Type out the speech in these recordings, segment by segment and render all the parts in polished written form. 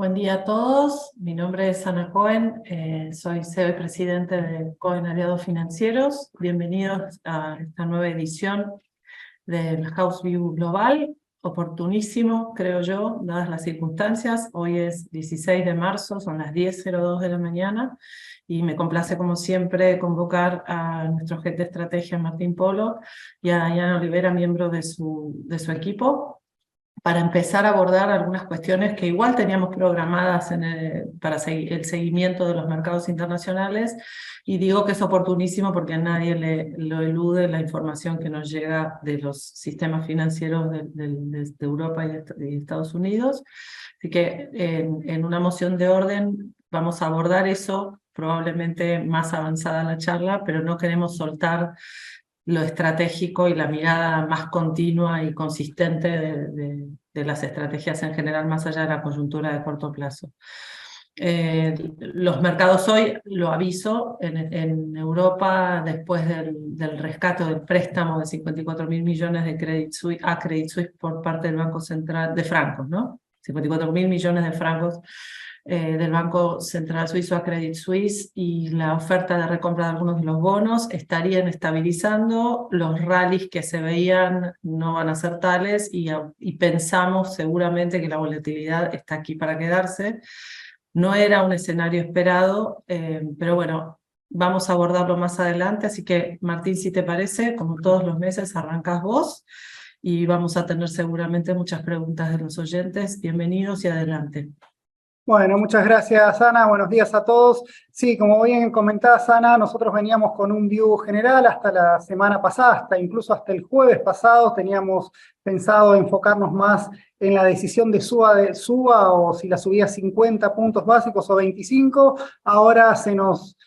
Buen día a todos, mi nombre es Ana Cohen, soy CEO y presidente de Cohen Aliados Financieros. Bienvenidos a esta nueva edición del House View Global, oportunísimo creo yo, dadas las circunstancias. Hoy es 16 de marzo, son las 10:02 de la mañana y me complace como siempre convocar a nuestro jefe de estrategia Martín Polo y a Diana Olivera, miembro de su equipo, para empezar a abordar algunas cuestiones que igual teníamos programadas para el seguimiento de los mercados internacionales, y digo que es oportunísimo porque a nadie lo elude la información que nos llega de los sistemas financieros de Europa y Estados Unidos. Así que en una moción de orden vamos a abordar eso, probablemente más avanzada la charla, pero no queremos soltar lo estratégico y la mirada más continua y consistente de las estrategias en general, más allá de la coyuntura de corto plazo. Los mercados hoy, lo aviso, en Europa, después del rescate del préstamo de 54.000 millones de Credit Suisse por parte del Banco Central de francos, ¿no? 54.000 millones de francos del Banco Central Suizo a Credit Suisse, y la oferta de recompra de algunos de los bonos estarían estabilizando. Los rallies que se veían no van a ser tales, y pensamos seguramente que la volatilidad está aquí para quedarse. No era un escenario esperado, pero bueno, vamos a abordarlo más adelante. Así que, Martín, si te parece, como todos los meses, arrancás vos y vamos a tener seguramente muchas preguntas de los oyentes. Bienvenidos y adelante. Bueno, muchas gracias, Ana. Buenos días a todos. Sí, como bien comentabas, Ana, nosotros veníamos con un view general hasta la semana pasada, incluso hasta el jueves pasado teníamos pensado enfocarnos más en la decisión de suba o si la subía 50 puntos básicos o 25. Ahora se nos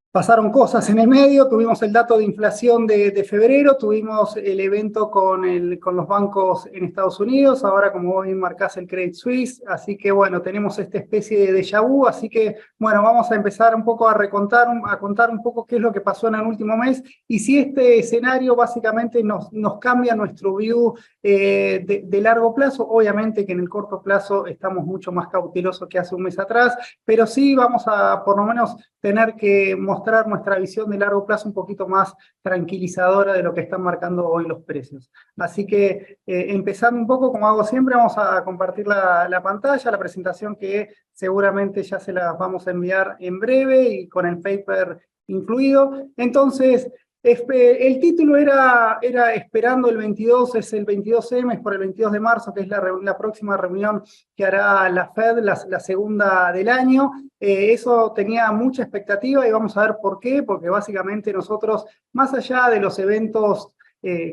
pasaron cosas en el medio, tuvimos el dato de inflación de febrero, tuvimos el evento con los bancos en Estados Unidos, ahora como bien marcás el Credit Suisse, así que bueno, tenemos esta especie de déjà vu, así que bueno, vamos a empezar un poco a contar un poco qué es lo que pasó en el último mes, y si este escenario básicamente nos cambia nuestro view de largo plazo. Obviamente que en el corto plazo estamos mucho más cautelosos que hace un mes atrás, pero sí vamos a por lo menos tener que mostrar nuestra visión de largo plazo un poquito más tranquilizadora de lo que están marcando hoy los precios. Así que empezando un poco, como hago siempre, vamos a compartir la pantalla, la presentación que seguramente ya se las vamos a enviar en breve y con el paper incluido. Entonces, el título era Esperando el 22, es el 22M, es por el 22 de marzo, que es la próxima reunión que hará la Fed, la segunda del año. Eso tenía mucha expectativa y vamos a ver por qué, porque básicamente nosotros, más allá de los eventos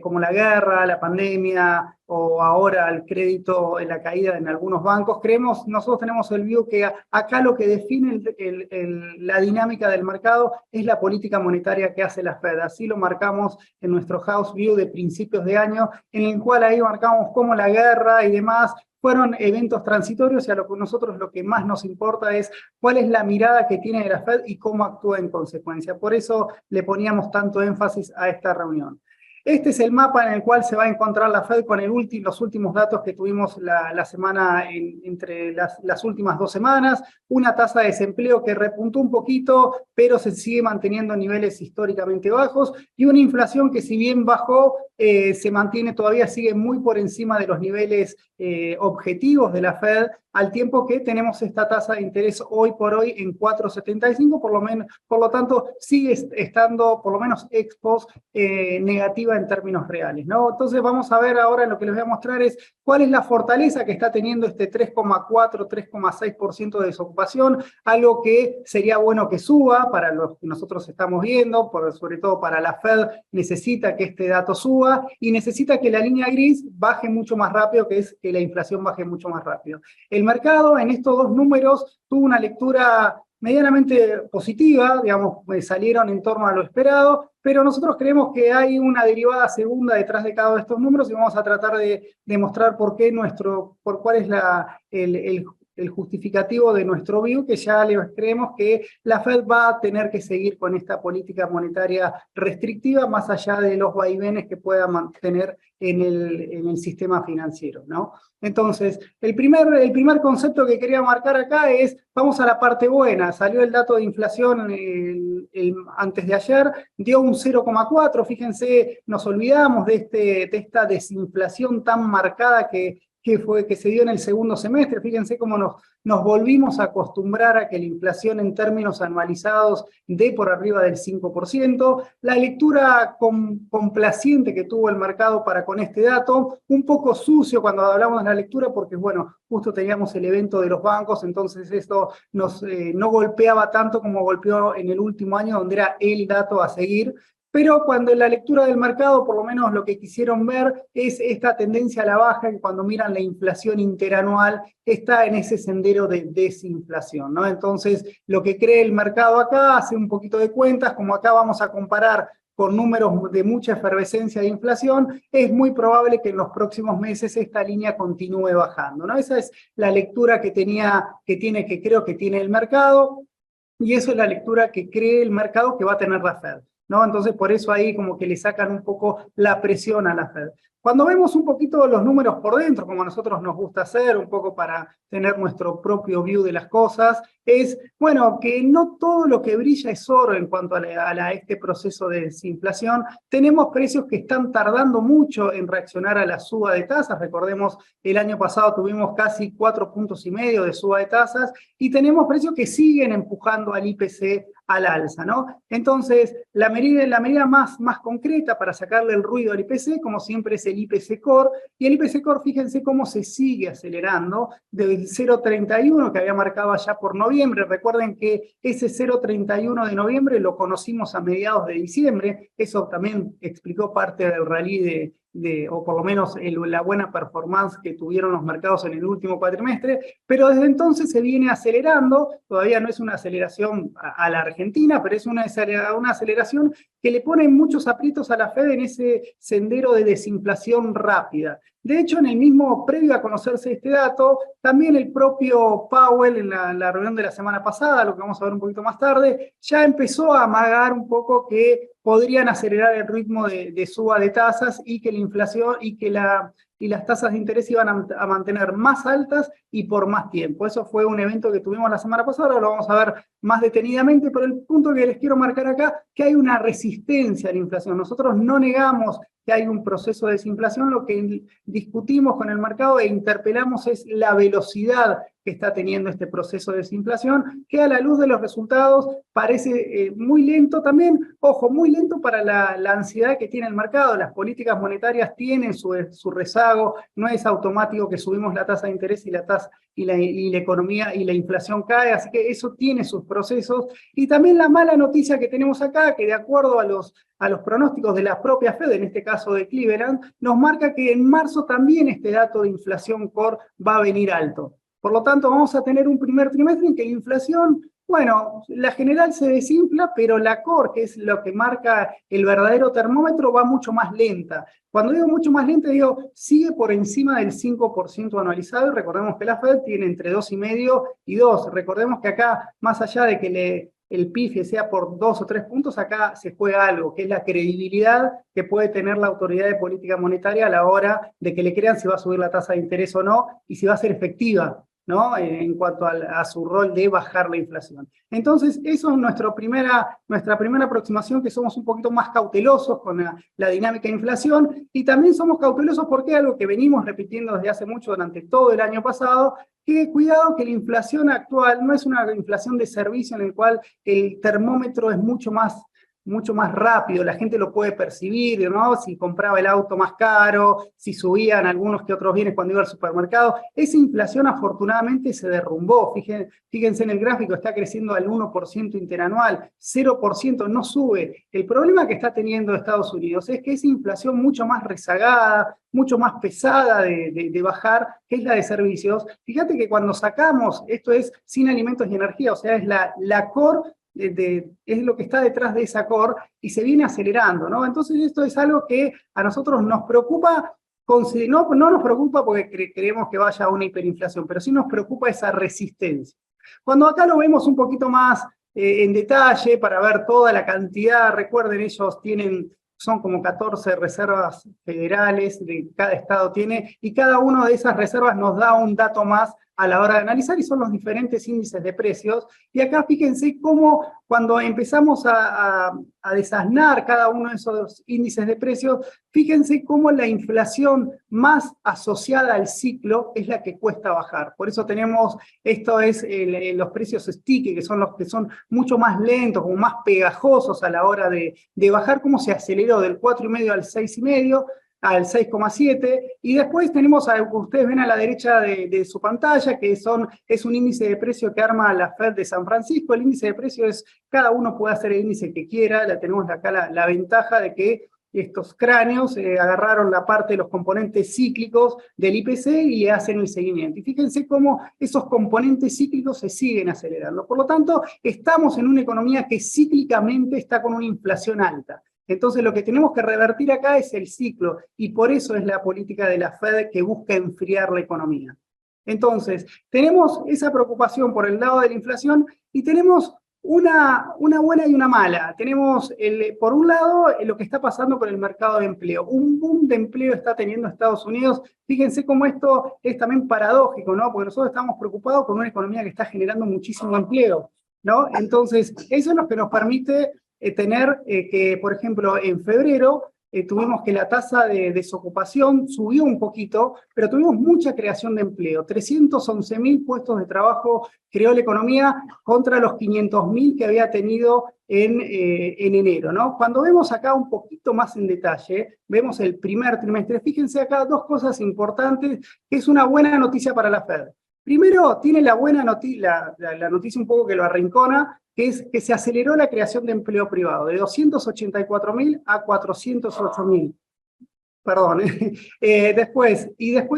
como la guerra, la pandemia o ahora el crédito en la caída en algunos bancos, nosotros tenemos el view que acá lo que define la dinámica del mercado es la política monetaria que hace la Fed. Así lo marcamos en nuestro house view de principios de año, en el cual ahí marcamos cómo la guerra y demás fueron eventos transitorios, y a nosotros lo que más nos importa es cuál es la mirada que tiene la Fed y cómo actúa en consecuencia. Por eso le poníamos tanto énfasis a esta reunión. Este es el mapa en el cual se va a encontrar la Fed con los últimos datos que tuvimos la semana entre las últimas 2 semanas. Una tasa de desempleo que repuntó un poquito, pero se sigue manteniendo en niveles históricamente bajos, y una inflación que, si bien bajó, se mantiene todavía, sigue muy por encima de los niveles objetivos de la Fed, al tiempo que tenemos esta tasa de interés hoy por hoy en 4,75, por lo tanto sigue estando por lo menos ex post negativa en términos reales, ¿no? Entonces vamos a ver ahora, lo que les voy a mostrar es cuál es la fortaleza que está teniendo este 3,4, 3,6% de desocupación, algo que sería bueno que suba para los que nosotros estamos viendo, sobre todo para la Fed necesita que este dato suba y necesita que la línea gris baje mucho más rápido, que es que la inflación baje mucho más rápido. El mercado en estos dos números tuvo una lectura medianamente positiva, digamos, salieron en torno a lo esperado, pero nosotros creemos que hay una derivada segunda detrás de cada uno de estos números, y vamos a tratar de demostrar por cuál es el justificativo de nuestro view, que ya creemos que la Fed va a tener que seguir con esta política monetaria restrictiva, más allá de los vaivenes que pueda mantener en el sistema financiero, ¿no? Entonces, el primer concepto que quería marcar acá es, vamos a la parte buena. Salió el dato de inflación antes de ayer, dio un 0,4, fíjense, nos olvidamos de esta desinflación tan marcada que se dio en el segundo semestre. Fíjense cómo nos volvimos a acostumbrar a que la inflación en términos anualizados dé por arriba del 5%. La lectura complaciente que tuvo el mercado para con este dato, un poco sucio cuando hablamos de la lectura, porque bueno, justo teníamos el evento de los bancos, entonces esto no golpeaba tanto como golpeó en el último año, donde era el dato a seguir. Pero cuando en la lectura del mercado, por lo menos lo que quisieron ver es esta tendencia a la baja, que cuando miran la inflación interanual está en ese sendero de desinflación, ¿no? Entonces, lo que cree el mercado acá, hace un poquito de cuentas, como acá vamos a comparar con números de mucha efervescencia de inflación, es muy probable que en los próximos meses esta línea continúe bajando, ¿no? Esa es la lectura que creo que tiene el mercado, y eso es la lectura que cree el mercado que va a tener la Fed, ¿no? Entonces, por eso ahí como que le sacan un poco la presión a la Fed. Cuando vemos un poquito los números por dentro, como a nosotros nos gusta hacer, un poco para tener nuestro propio view de las cosas, es, bueno, que no todo lo que brilla es oro en cuanto a este proceso de desinflación. Tenemos precios que están tardando mucho en reaccionar a la suba de tasas. Recordemos, el año pasado tuvimos casi 4,5 puntos de suba de tasas, y tenemos precios que siguen empujando al IPC al alza, ¿no? Entonces, la medida más concreta para sacarle el ruido al IPC, como siempre, es el IPC Core, y el IPC Core, fíjense cómo se sigue acelerando, del 0,31 que había marcado allá por noviembre. Recuerden que ese 0,31 de noviembre lo conocimos a mediados de diciembre, eso también explicó parte del rally o por lo menos la buena performance que tuvieron los mercados en el último cuatrimestre, pero desde entonces se viene acelerando. Todavía no es una aceleración a la Argentina, pero es una aceleración que le pone muchos aprietos a la Fed en ese sendero de desinflación rápida. De hecho, en el mismo, previo a conocerse este dato, también el propio Powell, en la reunión de la semana pasada, lo que vamos a ver un poquito más tarde, ya empezó a amagar un poco que podrían acelerar el ritmo de suba de tasas, y que la inflación y las tasas de interés iban a mantener más altas y por más tiempo. Eso fue un evento que tuvimos la semana pasada, ahora lo vamos a ver más detenidamente, pero el punto que les quiero marcar acá, que hay una resistencia a la inflación. Nosotros no negamos que hay un proceso de desinflación, lo que discutimos con el mercado e interpelamos es la velocidad que está teniendo este proceso de desinflación, que a la luz de los resultados parece muy lento también. Ojo, muy lento para la ansiedad que tiene el mercado. Las políticas monetarias tienen su rezago, no es automático que subimos la tasa de interés y la economía y la inflación cae, así que eso tiene sus procesos. Y también la mala noticia que tenemos acá, que de acuerdo a los pronósticos de la propia Fed, en este caso de Cleveland, nos marca que en marzo también este dato de inflación core va a venir alto. Por lo tanto, vamos a tener un primer trimestre en que la inflación, bueno, la general se desinfla, pero la core, que es lo que marca el verdadero termómetro, va mucho más lenta. Cuando digo mucho más lenta, digo, sigue por encima del 5% anualizado, y recordemos que la Fed tiene entre 2,5 y 2. Recordemos que acá, más allá de que el PIB sea por 2 o 3 puntos, acá se juega algo, que es la credibilidad que puede tener la autoridad de política monetaria a la hora de que le crean si va a subir la tasa de interés o no, y si va a ser efectiva, ¿no? En cuanto a su rol de bajar la inflación. Entonces, eso es nuestra primera aproximación, que somos un poquito más cautelosos con la dinámica de inflación, y también somos cautelosos porque algo que venimos repitiendo desde hace mucho durante todo el año pasado, que cuidado que la inflación actual no es una inflación de servicio en el cual el termómetro es mucho más rápido, la gente lo puede percibir, ¿no? Si compraba el auto más caro, si subían algunos que otros bienes cuando iba al supermercado. Esa inflación afortunadamente se derrumbó. Fíjense en el gráfico, está creciendo al 1% interanual, 0% no sube. El problema que está teniendo Estados Unidos es que esa inflación mucho más rezagada, mucho más pesada de bajar, que es la de servicios. Fíjate que cuando sacamos, esto es sin alimentos y energía, o sea, es la core, es lo que está detrás de esa core, y se viene acelerando, ¿no? Entonces esto es algo que a nosotros nos preocupa, no nos preocupa porque creemos que vaya a una hiperinflación, pero sí nos preocupa esa resistencia. Cuando acá lo vemos un poquito más en detalle para ver toda la cantidad, recuerden, ellos son como 14 reservas federales, de cada estado tiene, y cada una de esas reservas nos da un dato más a la hora de analizar, y son los diferentes índices de precios. Y acá fíjense cómo cuando empezamos a desasnar cada uno de esos índices de precios, fíjense cómo la inflación más asociada al ciclo es la que cuesta bajar. Por eso tenemos, los precios sticky, que son los que son mucho más lentos, como más pegajosos a la hora de bajar, cómo se aceleró del 4,5 al 6,5, al 6,7, y después tenemos, ustedes ven a la derecha de su pantalla, que es un índice de precio que arma la Fed de San Francisco. El índice de precio cada uno puede hacer el índice que quiera, tenemos acá la ventaja de que estos cráneos agarraron la parte de los componentes cíclicos del IPC y le hacen el seguimiento. Y fíjense cómo esos componentes cíclicos se siguen acelerando. Por lo tanto, estamos en una economía que cíclicamente está con una inflación alta. Entonces lo que tenemos que revertir acá es el ciclo, y por eso es la política de la Fed que busca enfriar la economía. Entonces, tenemos esa preocupación por el lado de la inflación, y tenemos una buena y una mala. Tenemos, por un lado, lo que está pasando con el mercado de empleo. Un boom de empleo está teniendo Estados Unidos. Fíjense cómo esto es también paradójico, ¿no? Porque nosotros estamos preocupados con una economía que está generando muchísimo empleo, ¿no? Entonces, eso es lo que nos permite tener que, por ejemplo, en febrero tuvimos que la tasa de desocupación subió un poquito, pero tuvimos mucha creación de empleo. 311.000 puestos de trabajo creó la economía contra los 500.000 que había tenido en enero, ¿no? Cuando vemos acá un poquito más en detalle, vemos el primer trimestre. Fíjense acá dos cosas importantes, que es una buena noticia para la Fed. Primero, tiene la buena noticia, la noticia un poco que lo arrincona, que es que se aceleró la creación de empleo privado, de 284.000 a 408.000. Perdón. Después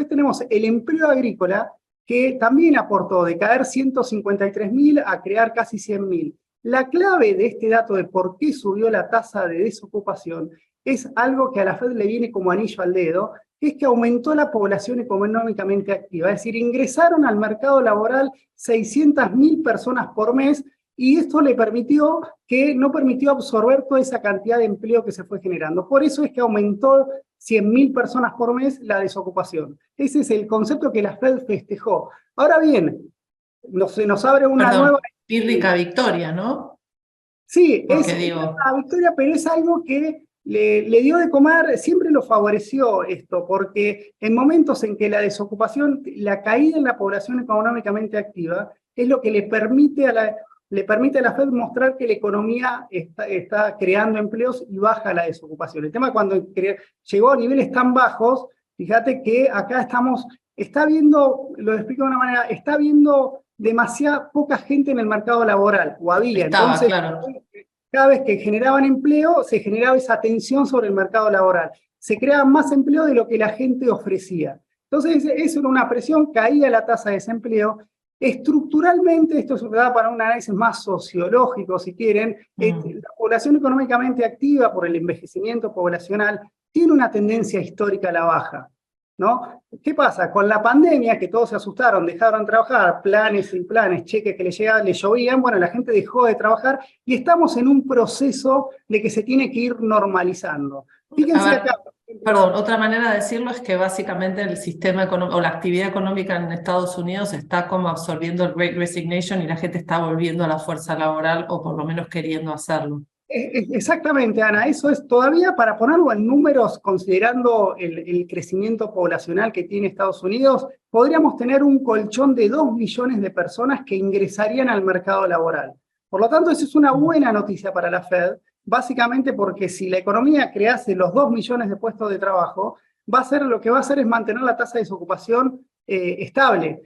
tenemos el empleo agrícola, que también aportó de caer 153.000 a crear casi 100.000. La clave de este dato de por qué subió la tasa de desocupación es algo que a la Fed le viene como anillo al dedo, que es que aumentó la población económicamente activa. Es decir, ingresaron al mercado laboral 600.000 personas por mes, y esto no permitió absorber toda esa cantidad de empleo que se fue generando. Por eso es que aumentó 100.000 personas por mes la desocupación. Ese es el concepto que la Fed festejó. Ahora bien, se nos abre una nueva... Pírrica victoria, ¿no? Sí, es una victoria, pero es algo que le dio de comer, siempre lo favoreció esto, porque en momentos en que la desocupación, la caída en la población económicamente activa, es lo que le permite a la Fed mostrar que la economía está creando empleos y baja la desocupación. El tema cuando llegó a niveles tan bajos, fíjate que acá está viendo, lo explico de una manera, está viendo demasiada poca gente en el mercado laboral, o había. Entonces, claro, cada vez que generaban empleo, se generaba esa tensión sobre el mercado laboral. Se creaba más empleo de lo que la gente ofrecía. Entonces, eso era una presión, caía la tasa de desempleo. Estructuralmente, esto se da para un análisis más sociológico, si quieren. La población económicamente activa, por el envejecimiento poblacional, tiene una tendencia histórica a la baja, ¿no? ¿Qué pasa? Con la pandemia, que todos se asustaron, dejaron de trabajar, planes sin planes, cheques que les llovían, bueno, la gente dejó de trabajar y estamos en un proceso de que se tiene que ir normalizando. Fíjense acá. Perdón, otra manera de decirlo es que básicamente el sistema económico o la actividad económica en Estados Unidos está como absorbiendo el Great Resignation y la gente está volviendo a la fuerza laboral, o por lo menos queriendo hacerlo. Exactamente, Ana, eso es todavía, para ponerlo en números, considerando el crecimiento poblacional que tiene Estados Unidos, podríamos tener un colchón de 2 millones de personas que ingresarían al mercado laboral. Por lo tanto, eso es una buena noticia para la Fed, básicamente porque si la economía crease los 2 millones de puestos de trabajo, lo que va a hacer es mantener la tasa de desocupación estable.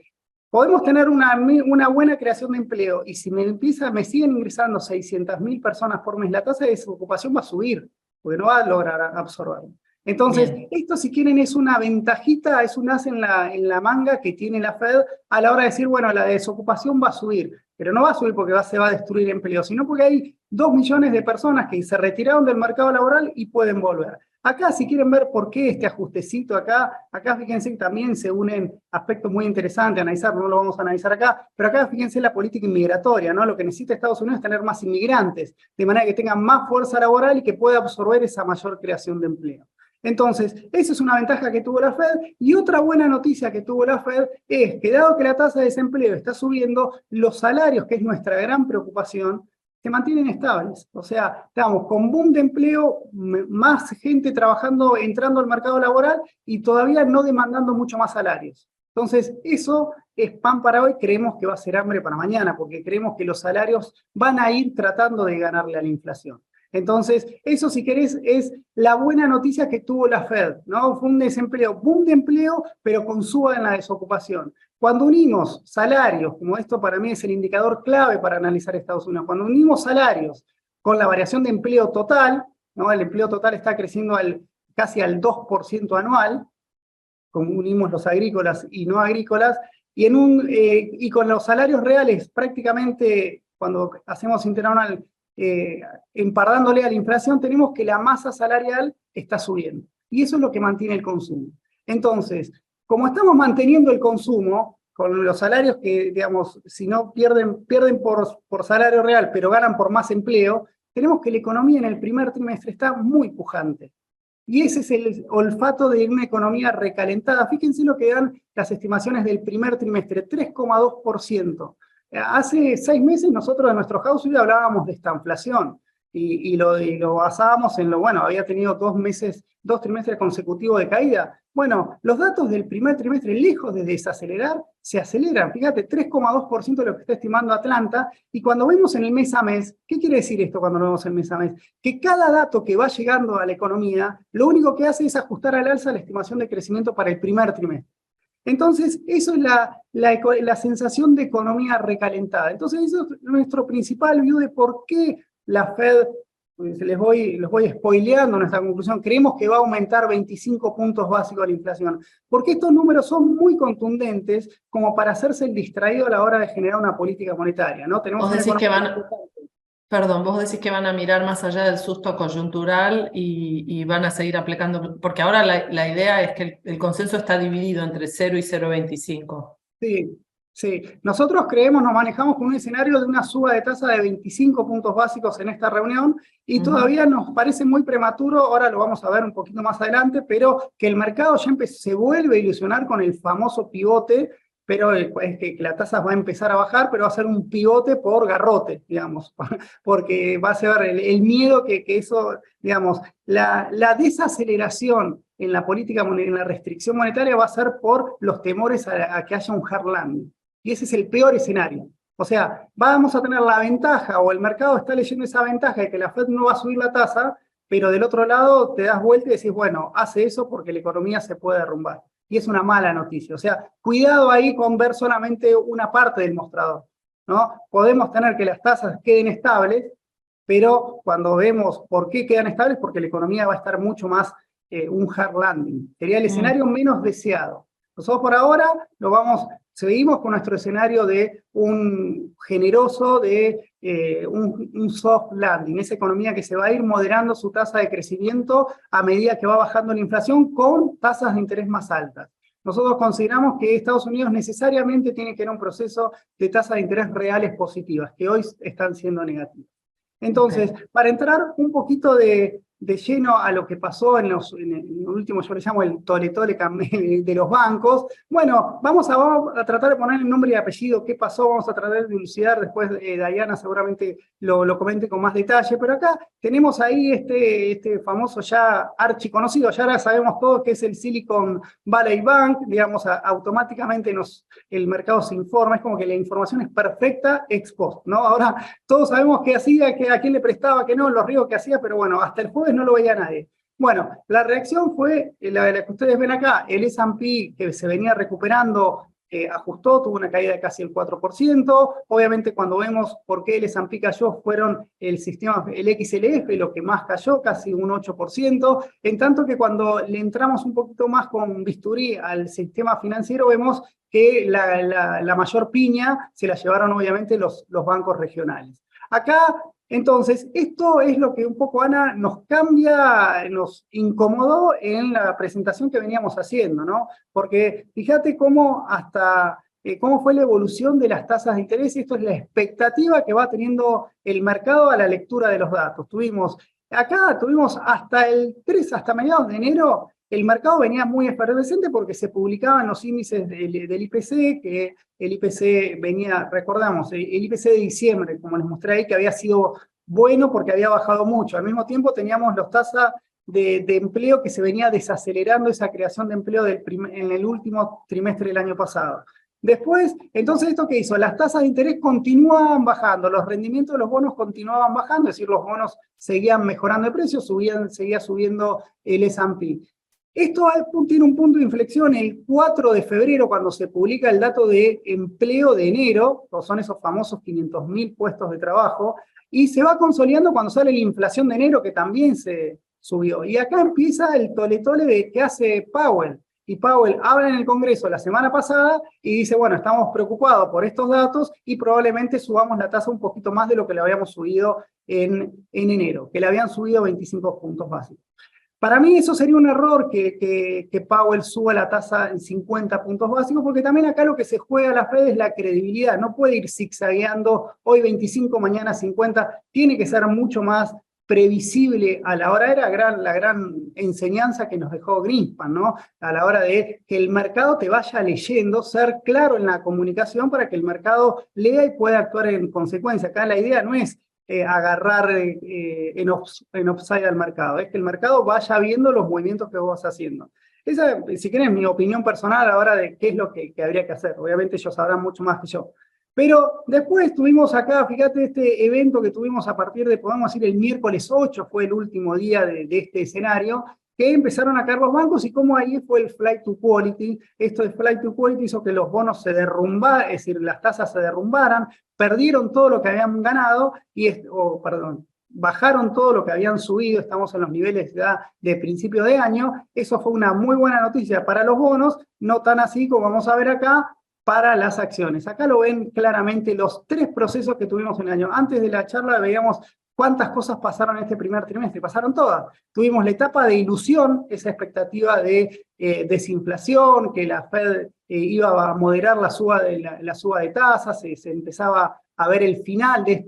Podemos tener una buena creación de empleo, y si me siguen ingresando 600.000 personas por mes, la tasa de desocupación va a subir, porque no va a lograr absorberlo. Entonces, esto, si quieren, es una ventajita, es un as en la manga que tiene la Fed a la hora de decir, bueno, la desocupación va a subir, pero no va a subir porque se va a destruir empleo, sino porque hay 2 millones de personas que se retiraron del mercado laboral y pueden volver. Acá, si quieren ver por qué este ajustecito acá fíjense que también se unen aspectos muy interesantes a analizar, no lo vamos a analizar acá, pero acá fíjense la política inmigratoria, ¿no? Lo que necesita Estados Unidos es tener más inmigrantes, de manera que tengan más fuerza laboral y que pueda absorber esa mayor creación de empleo. Entonces, esa es una ventaja que tuvo la Fed, y otra buena noticia que tuvo la Fed es que dado que la tasa de desempleo está subiendo, los salarios, que es nuestra gran preocupación, se mantienen estables. O sea, estamos con boom de empleo, más gente trabajando, entrando al mercado laboral y todavía no demandando mucho más salarios. Entonces, eso es pan para hoy, creemos que va a ser hambre para mañana, porque creemos que los salarios van a ir tratando de ganarle a la inflación. Entonces, eso, si querés, es la buena noticia que tuvo la Fed, ¿no? Fue un desempleo, boom de empleo, pero con suba en la desocupación. Cuando unimos salarios, como esto para mí es el indicador clave para analizar Estados Unidos, cuando unimos salarios con la variación de empleo total, ¿no? El empleo total está creciendo casi al 2% anual, como unimos los agrícolas y no agrícolas, y con los salarios reales prácticamente, cuando hacemos interanual, empardándole a la inflación, tenemos que la masa salarial está subiendo. Y eso es lo que mantiene el consumo. Entonces, como estamos manteniendo el consumo, con los salarios que, digamos, si no pierden por salario real, pero ganan por más empleo, tenemos que la economía en el primer trimestre está muy pujante. Y ese es el olfato de una economía recalentada. Fíjense lo que dan las estimaciones del primer trimestre, 3,2%. Hace 6 meses nosotros en nuestro house view hablábamos de estanflación y lo basábamos en bueno, había tenido 2 trimestres consecutivos de caída. Bueno, los datos del primer trimestre, lejos de desacelerar, se aceleran. Fíjate, 3,2% de lo que está estimando Atlanta. Y cuando vemos en el mes a mes, ¿qué quiere decir esto cuando lo vemos en el mes a mes? Que cada dato que va llegando a la economía, lo único que hace es ajustar al alza la estimación de crecimiento para el primer trimestre. Entonces, eso es la sensación de economía recalentada. Entonces, eso es nuestro principal view de por qué la Fed, pues los voy spoileando nuestra conclusión, creemos que va a aumentar 25 puntos básicos la inflación, porque estos números son muy contundentes como para hacerse el distraído a la hora de generar una política monetaria, ¿no? Tenemos Vos decís que vos decís que van a mirar más allá del susto coyuntural y van a seguir aplicando, porque ahora la idea es que el consenso está dividido entre 0 y 0,25. Sí, sí. Nosotros nos manejamos con un escenario de una suba de tasa de 25 puntos básicos en esta reunión y todavía nos parece muy prematuro, ahora lo vamos a ver un poquito más adelante, pero que el mercado ya se vuelve a ilusionar con el famoso pivote, pero es que la tasa va a empezar a bajar, pero va a ser un pivote por garrote, digamos, porque va a ser el miedo que eso, digamos, la desaceleración en la política, en la restricción monetaria va a ser por los temores a que haya un hard landing. Y ese es el peor escenario. O sea, vamos a tener la ventaja, o el mercado está leyendo esa ventaja de que la Fed no va a subir la tasa, pero del otro lado te das vuelta y decís, bueno, hace eso porque la economía se puede derrumbar. Y es una mala noticia. O sea, cuidado ahí con ver solamente una parte del mostrador, ¿no? Podemos tener que las tasas queden estables, pero cuando vemos por qué quedan estables, porque la economía va a estar mucho más un hard landing. Sería el escenario menos deseado. Nosotros por ahora seguimos con nuestro escenario de un generoso, de un soft landing, esa economía que se va a ir moderando su tasa de crecimiento a medida que va bajando la inflación con tasas de interés más altas. Nosotros consideramos que Estados Unidos necesariamente tiene que ir a un proceso de tasas de interés reales positivas, que hoy están siendo negativas. Entonces, para entrar un poquito de lleno a lo que pasó en el último, yo le llamo el tole-tole de los bancos, bueno, vamos a tratar de poner el nombre y apellido, qué pasó, vamos a tratar de dilucidar, después Diana seguramente lo comente con más detalle, pero acá tenemos ahí este famoso ya archiconocido, ya ahora sabemos todos que es el Silicon Valley Bank, digamos, automáticamente el mercado se informa, es como que la información es perfecta ex post, ¿no? Ahora todos sabemos qué hacía, a quién le prestaba, que no, los riesgos que hacía, pero bueno, hasta el jueves no lo veía nadie. Bueno, la reacción fue la que ustedes ven acá, el S&P que se venía recuperando, ajustó, tuvo una caída de casi el 4%, obviamente cuando vemos por qué el S&P cayó fueron el XLF, lo que más cayó, casi un 8%, en tanto que cuando le entramos un poquito más con bisturí al sistema financiero vemos que la mayor piña se la llevaron obviamente los bancos regionales. Acá Entonces, esto es lo que un poco, Ana, nos cambia, nos incomodó en la presentación que veníamos haciendo, ¿no? Porque fíjate cómo cómo fue la evolución de las tasas de interés, esto es la expectativa que va teniendo el mercado a la lectura de los datos. Tuvimos hasta mediados de enero, el mercado venía muy efervescente porque se publicaban los índices del IPC, que el IPC venía, recordamos, el IPC de diciembre, como les mostré ahí, que había sido bueno porque había bajado mucho. Al mismo tiempo teníamos las tasas de empleo que se venía desacelerando esa creación de empleo en el último trimestre del año pasado. Después, entonces, ¿esto qué hizo? Las tasas de interés continuaban bajando, los rendimientos de los bonos continuaban bajando, es decir, los bonos seguían mejorando de precio, seguía subiendo el S&P. Esto tiene un punto de inflexión el 4 de febrero, cuando se publica el dato de empleo de enero, que son esos famosos 500.000 puestos de trabajo, y se va consolidando cuando sale la inflación de enero, que también se subió. Y acá empieza el tole-tole de que hace Powell. Y Powell habla en el Congreso la semana pasada y dice, bueno, estamos preocupados por estos datos y probablemente subamos la tasa un poquito más de lo que le habíamos subido en enero, que le habían subido 25 puntos básicos. Para mí eso sería un error que Powell suba la tasa en 50 puntos básicos, porque también acá lo que se juega a la Fed es la credibilidad. No puede ir zigzagueando hoy 25, mañana 50. Tiene que ser mucho más previsible a la hora, era la gran enseñanza que nos dejó Greenspan, ¿no? A la hora de que el mercado te vaya leyendo, ser claro en la comunicación para que el mercado lea y pueda actuar en consecuencia. Acá la idea no es agarrar en offside al mercado, es que el mercado vaya viendo los movimientos que vos vas haciendo. Esa, si querés, mi opinión personal ahora de qué es lo que habría que hacer. Obviamente ellos sabrán mucho más que yo. Pero después tuvimos acá, fíjate, este evento que tuvimos a partir de, podemos decir, el miércoles 8, fue el último día de este escenario, que empezaron a caer los bancos y cómo ahí fue el flight to quality. Esto de flight to quality hizo que los bonos se derrumbaran, es decir, las tasas se derrumbaran, perdieron todo lo que habían ganado, bajaron todo lo que habían subido, estamos en los niveles ya de principio de año. Eso fue una muy buena noticia para los bonos, no tan así como vamos a ver acá, para las acciones. Acá lo ven claramente los tres procesos que tuvimos en el año. Antes de la charla veíamos cuántas cosas pasaron en este primer trimestre. Pasaron todas. Tuvimos la etapa de ilusión, esa expectativa de desinflación, que la Fed iba a moderar la suba de tasas, se empezaba a ver el final de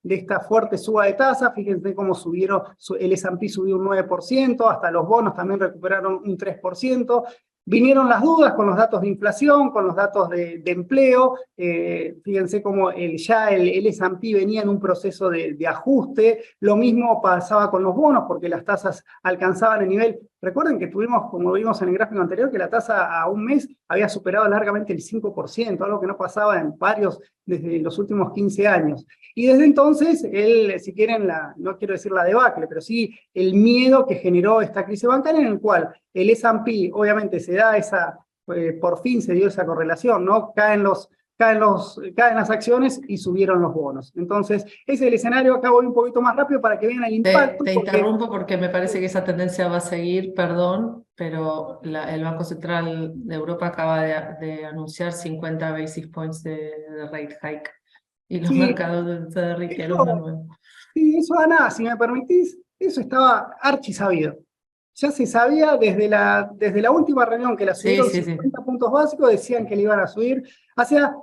esta fuerte suba de tasas. Fíjense cómo subieron, el S&P subió un 9%, hasta los bonos también recuperaron un 3%. Vinieron las dudas con los datos de inflación, con los datos de empleo. Fíjense cómo ya el S&P venía en un proceso de ajuste. Lo mismo pasaba con los bonos, porque las tasas alcanzaban el nivel. Recuerden que tuvimos, como vimos en el gráfico anterior, que la tasa a un mes había superado largamente el 5%, algo que no pasaba en desde los últimos 15 años. Y desde entonces, si quieren, no quiero decir la debacle, pero sí el miedo que generó esta crisis bancaria, en el cual el S&P, obviamente, por fin se dio esa correlación, ¿no? Caen las acciones y subieron los bonos. Entonces, ese es el escenario. Acá voy un poquito más rápido para que vean el impacto. Te interrumpo porque me parece que esa tendencia va a seguir, perdón, pero el Banco Central de Europa acaba de anunciar 50 basis points de rate hike y los mercados se derritieron de nuevo. Sí, eso, Ana, si me permitís, eso estaba archisabido. Ya se sabía desde la última reunión que la subieron 50 puntos básicos, decían que le iban a subir. O sea,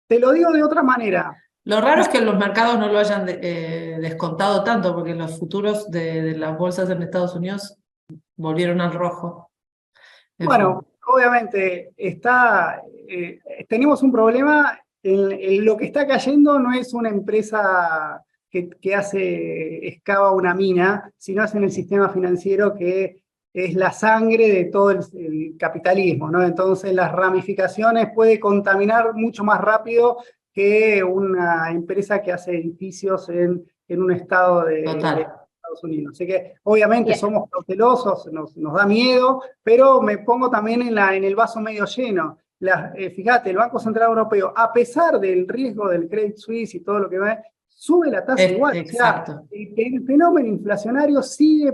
te lo digo de otra manera. Lo raro es que los mercados no lo hayan descontado tanto, porque los futuros de las bolsas en Estados Unidos volvieron al rojo. Bueno, obviamente tenemos un problema. Lo que está cayendo no es una empresa que excava una mina, sino es en el sistema financiero, que es la sangre de todo el capitalismo, ¿no? Entonces las ramificaciones puede contaminar mucho más rápido que una empresa que hace edificios en un estado de Estados Unidos. Así que obviamente somos cautelosos, nos da miedo, pero me pongo también en el vaso medio lleno. Fíjate, el Banco Central Europeo, a pesar del riesgo del Credit Suisse y todo lo que va, sube la tasa igual. Exacto. O sea, el fenómeno inflacionario sigue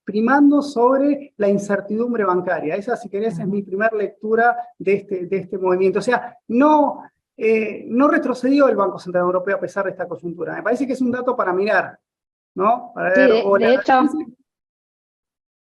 primando sobre la incertidumbre bancaria. Esa, si querés, es mi primera lectura de este movimiento. O sea, no no retrocedió el Banco Central Europeo a pesar de esta coyuntura. Me parece que es un dato para mirar, ¿no? Para Sí, ver, de hecho,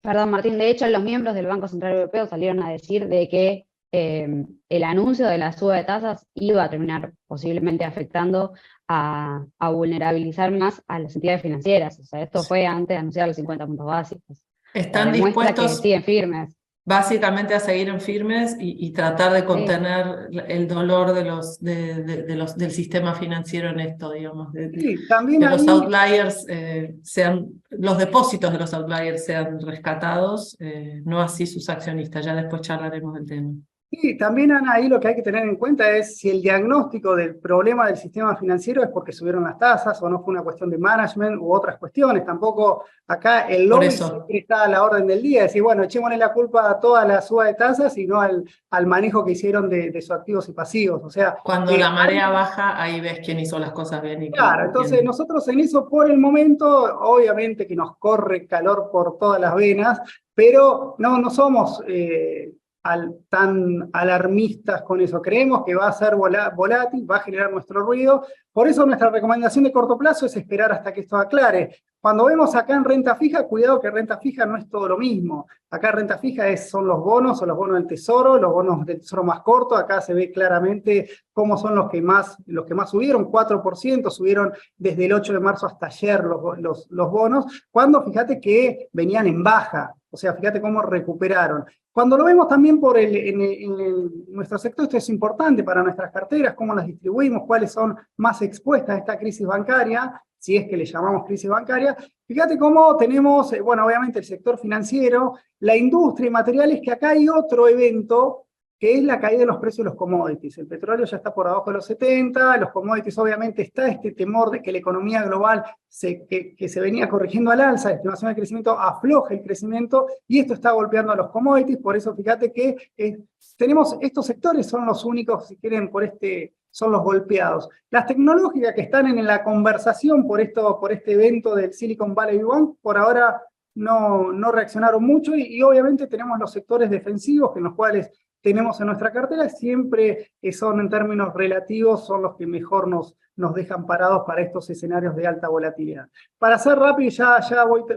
perdón Martín, de hecho los miembros del Banco Central Europeo salieron a decir de que el anuncio de la suba de tasas iba a terminar posiblemente afectando a vulnerabilizar más a las entidades financieras. O sea, esto fue antes de anunciar los 50 puntos básicos. Están Demuestra que dispuestos siguen firmes. básicamente a seguir en firmes y tratar de Sí. contener el dolor del sistema financiero en esto, digamos, sí, también que los ahí, outliers los depósitos de los outliers sean rescatados, no así sus accionistas. Ya después charlaremos del tema. sí, también Ana, ahí lo que hay que tener en cuenta es si el diagnóstico del problema del sistema financiero es porque subieron las tasas o no fue una cuestión de management u otras cuestiones. Tampoco acá el Por lobby eso, siempre está a la orden del día, decir, bueno, echémosle la culpa a toda la suba de tasas y no al manejo que hicieron de sus activos y pasivos. O sea, cuando la marea baja, ahí ves quién hizo las cosas bien y claro, entonces quién. nosotros en eso por el momento, obviamente que nos corre calor por todas las venas, pero no somos tan alarmistas con eso. Creemos que va a ser volátil, va a generar nuestro ruido. Por eso nuestra recomendación de corto plazo es esperar hasta que esto aclare. Cuando vemos acá en renta fija, cuidado que renta fija no es todo lo mismo. Acá renta fija son los bonos o los bonos del tesoro, los bonos del tesoro más corto. Acá se ve claramente cómo son los que más subieron, 4% subieron desde el 8 de marzo hasta ayer los bonos, cuando fíjate que venían en baja. O sea, fíjate cómo recuperaron. Cuando lo vemos también nuestro sector, esto es importante para nuestras carteras, cómo las distribuimos, cuáles son más expuestas a esta crisis bancaria, si es que le llamamos crisis bancaria. Fíjate cómo tenemos, bueno, obviamente el sector financiero, la industria y materiales, que acá hay otro evento, que es la caída de los precios de los commodities. El petróleo ya está por abajo de los 70, los commodities obviamente está este temor de que la economía global que se venía corrigiendo al alza, la estimación de crecimiento afloje el crecimiento, y esto está golpeando a los commodities. Por eso fíjate que tenemos estos sectores, son los únicos, si quieren, son los golpeados. Las tecnológicas que están en la conversación por este evento del Silicon Valley Bank, por ahora no reaccionaron mucho, y obviamente tenemos los sectores defensivos en los cuales tenemos en nuestra cartera, siempre son en términos relativos, son los que mejor nos dejan parados para estos escenarios de alta volatilidad. Para ser rápido, ya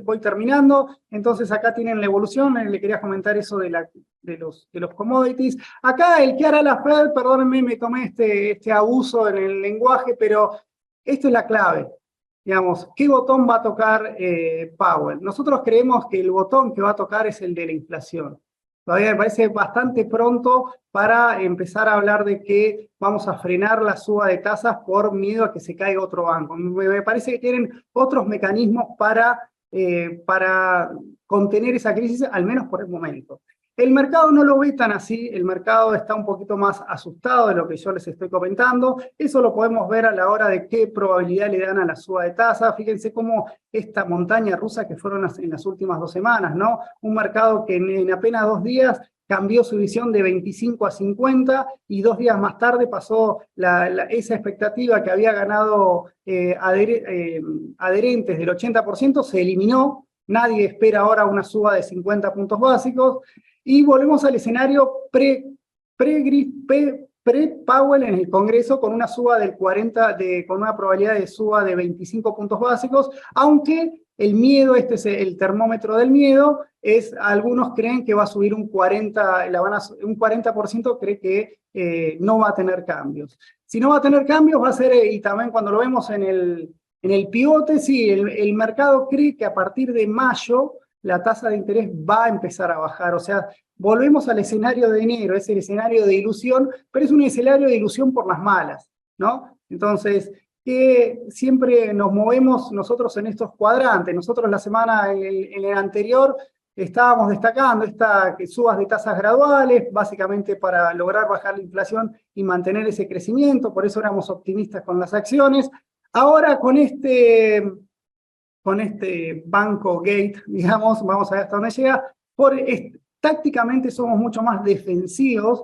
voy terminando. Entonces acá tienen la evolución, le quería comentar eso de los commodities. Acá el que hará la Fed, perdónenme, me tomé este abuso en el lenguaje, pero esto es la clave. Digamos, ¿qué botón va a tocar Powell? Nosotros creemos que el botón que va a tocar es el de la inflación. Todavía me parece bastante pronto para empezar a hablar de que vamos a frenar la suba de tasas por miedo a que se caiga otro banco. Me parece que tienen otros mecanismos para contener esa crisis, al menos por el momento. El mercado no lo ve tan así, el mercado está un poquito más asustado de lo que yo les estoy comentando. Eso lo podemos ver a la hora de qué probabilidad le dan a la suba de tasa. Fíjense cómo esta montaña rusa que fueron en las últimas 2 semanas, ¿no? Un mercado que en apenas 2 días cambió su visión de 25 a 50 y 2 días más tarde pasó esa expectativa que había ganado adherentes del 80%, se eliminó. Nadie espera ahora una suba de 50 puntos básicos. Y volvemos al escenario pre-Powell en el Congreso, con una suba del 40, con una probabilidad de suba de 25 puntos básicos, aunque el miedo, este es el termómetro del miedo, algunos creen que va a subir un 40%, cree que no va a tener cambios. Si no va a tener cambios, va a ser, y también cuando lo vemos en el pivote, sí, el mercado cree que a partir de mayo la tasa de interés va a empezar a bajar. O sea, volvemos al escenario de enero, es el escenario de ilusión, pero es un escenario de ilusión por las malas, ¿no? Entonces, que siempre nos movemos nosotros en estos cuadrantes. Nosotros la semana en el anterior estábamos destacando que subas de tasas graduales, básicamente para lograr bajar la inflación y mantener ese crecimiento, por eso éramos optimistas con las acciones. Ahora con este banco gate, digamos, vamos a ver hasta dónde llega, tácticamente somos mucho más defensivos.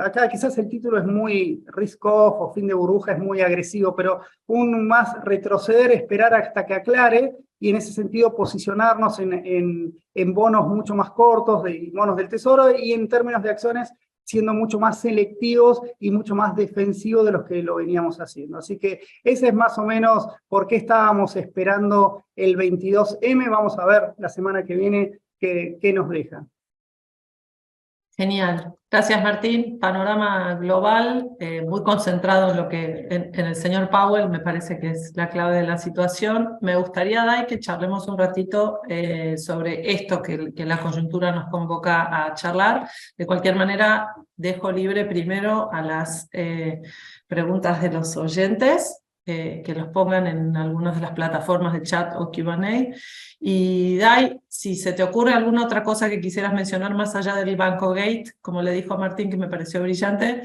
Acá quizás el título es muy risk-off o fin de burbuja, es muy agresivo, pero un más retroceder, esperar hasta que aclare, y en ese sentido posicionarnos en bonos mucho más cortos, bonos del tesoro, y en términos de acciones siendo mucho más selectivos y mucho más defensivos de los que lo veníamos haciendo. Así que ese es más o menos por qué estábamos esperando el 22M. Vamos a ver la semana que viene qué nos deja. Genial. Gracias, Martín. Panorama global, muy concentrado en lo que en el señor Powell, me parece que es la clave de la situación. Me gustaría, Dai, que charlemos un ratito sobre esto que la coyuntura nos convoca a charlar. De cualquier manera, dejo libre primero a las preguntas de los oyentes, que los pongan en algunas de las plataformas de chat o Q&A. Y Dai, si se te ocurre alguna otra cosa que quisieras mencionar más allá del Banco Gate, como le dijo a Martín, que me pareció brillante,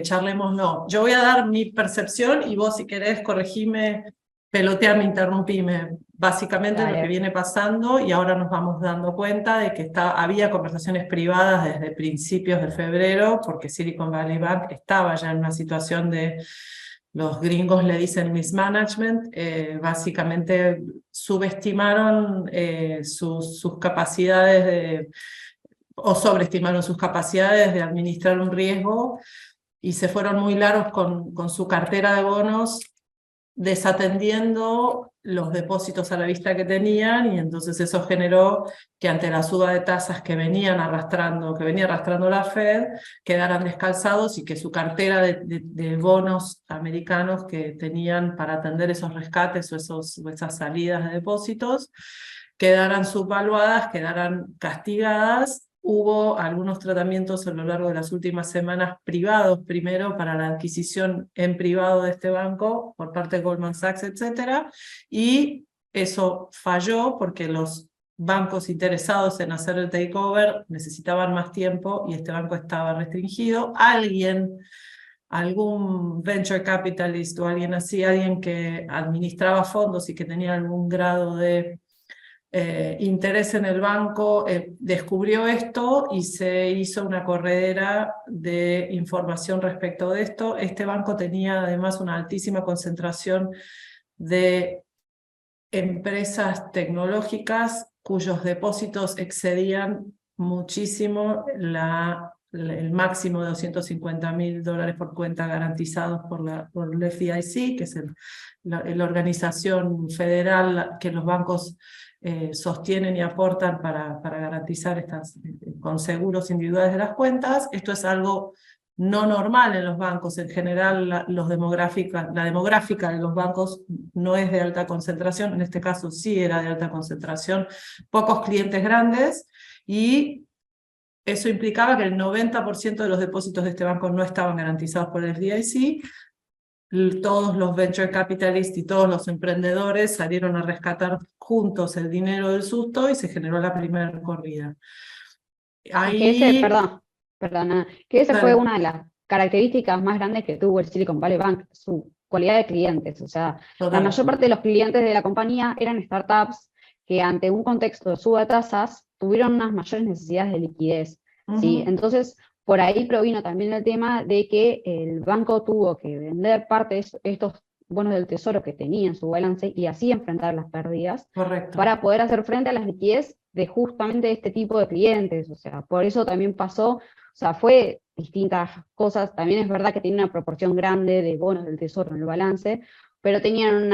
charlémoslo. Yo voy a dar mi percepción y vos, si querés, corregime, peloteame, interrumpime. Básicamente Dale. lo que viene pasando, y ahora nos vamos dando cuenta de que había conversaciones privadas desde principios de febrero, porque Silicon Valley Bank estaba ya en una situación de... Los gringos le dicen mismanagement, básicamente subestimaron sus capacidades o sobreestimaron sus capacidades de administrar un riesgo y se fueron muy largos con su cartera de bonos, desatendiendo los depósitos a la vista que tenían, y entonces eso generó que ante la suba de tasas que venía arrastrando la Fed, quedaran descalzados y que su cartera de bonos americanos que tenían para atender esos rescates o esas salidas de depósitos, quedaran subvaluadas, quedaran castigadas. Hubo algunos tratamientos a lo largo de las últimas semanas privados, primero para la adquisición en privado de este banco por parte de Goldman Sachs, etcétera, y eso falló porque los bancos interesados en hacer el takeover necesitaban más tiempo y este banco estaba restringido. Algún venture capitalist o alguien así, alguien que administraba fondos y que tenía algún grado de interés en el banco, descubrió esto y se hizo una corredera de información respecto de esto. Este banco tenía además una altísima concentración de empresas tecnológicas cuyos depósitos excedían muchísimo el máximo de $250.000 por cuenta garantizados por el FDIC, que es la organización federal que los bancos sostienen y aportan para garantizar con seguros individuales de las cuentas. Esto es algo no normal en los bancos. En general, la demográfica de los bancos no es de alta concentración. En este caso sí era de alta concentración, pocos clientes grandes, y eso implicaba que el 90% de los depósitos de este banco no estaban garantizados por el FDIC. Todos los venture capitalists y todos los emprendedores salieron a rescatar juntos el dinero del susto y se generó la primera corrida. Ahí... Perdona, que esa fue una de las características más grandes que tuvo el Silicon Valley Bank, su cualidad de clientes. O sea, la mayor parte de los clientes de la compañía eran startups que ante un contexto de suba de tasas tuvieron unas mayores necesidades de liquidez. ¿Sí? Entonces, por ahí provino también el tema de que el banco tuvo que vender parte de estos bonos del tesoro que tenía en su balance y así enfrentar las pérdidas. Correcto. Para poder hacer frente a las liquidez de justamente este tipo de clientes. O sea, por eso también pasó, o sea, fue distintas cosas. También es verdad que tenía una proporción grande de bonos del tesoro en el balance, pero tenían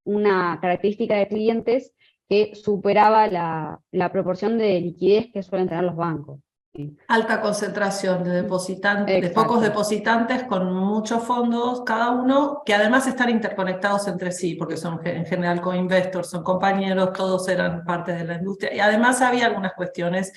una característica de clientes que superaba la proporción de liquidez que suelen tener los bancos. Sí. Alta concentración de depositantes, de pocos depositantes con muchos fondos cada uno, que además están interconectados entre sí, porque son en general co-investors, son compañeros, todos eran parte de la industria, y además había algunas cuestiones.